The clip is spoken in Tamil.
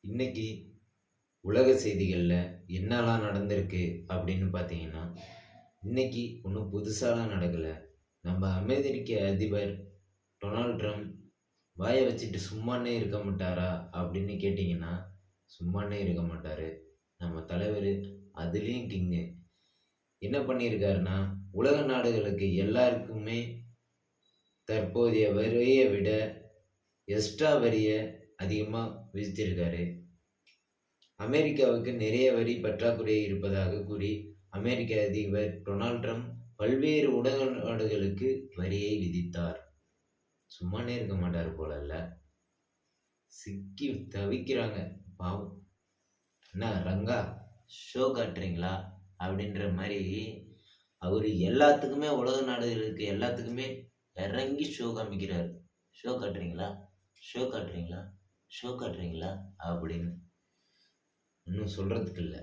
இன்னைக்கு உலக செய்திகளில் என்னெல்லாம் நடந்திருக்கு அப்படின்னு பார்த்தீங்கன்னா, இன்னைக்கு ஒன்றும் புதுசாலாம் நடக்கலை. நம்ம அமெரிக்க அதிபர் டொனால்ட் ட்ரம்ப் வாயை வச்சுட்டு சும்மானே இருக்க மாட்டாரா அப்படின்னு கேட்டிங்கன்னா, சும்மானே இருக்க மாட்டார். நம்ம தலைவர் அதுலேயும் கிங்கு. என்ன பண்ணியிருக்காருன்னா, உலக நாடுகளுக்கு எல்லாருக்குமே தற்போதைய வரியை விட எக்ஸ்ட்ரா வரியை அதிகமாக விதித்திருக்காரு. அமெரிக்காவுக்கு நிறைய வரி பற்றாக்குறை இருப்பதாக கூறி அமெரிக்க அதிபர் டொனால்ட் ட்ரம்ப் பல்வேறு உலக நாடுகளுக்கு வரியை விதித்தார். சும்மானே இருக்க மாட்டார் போலல்ல. சிக்கி தவிக்கிறாங்க பாவம். என்ன ரங்கா ஷோ காட்டுறீங்களா அப்படின்ற மாதிரி அவர் எல்லாத்துக்குமே உலக நாடுகளுக்கு எல்லாத்துக்குமே இறங்கி ஷோ காமிக்கிறார். ஷோ காட்டுறீங்களா ஷோ காட்டுறீங்களா ஷோ காட்டுறீங்களா அப்படின்னு. இன்னும் சொல்கிறதுக்கு இல்லை.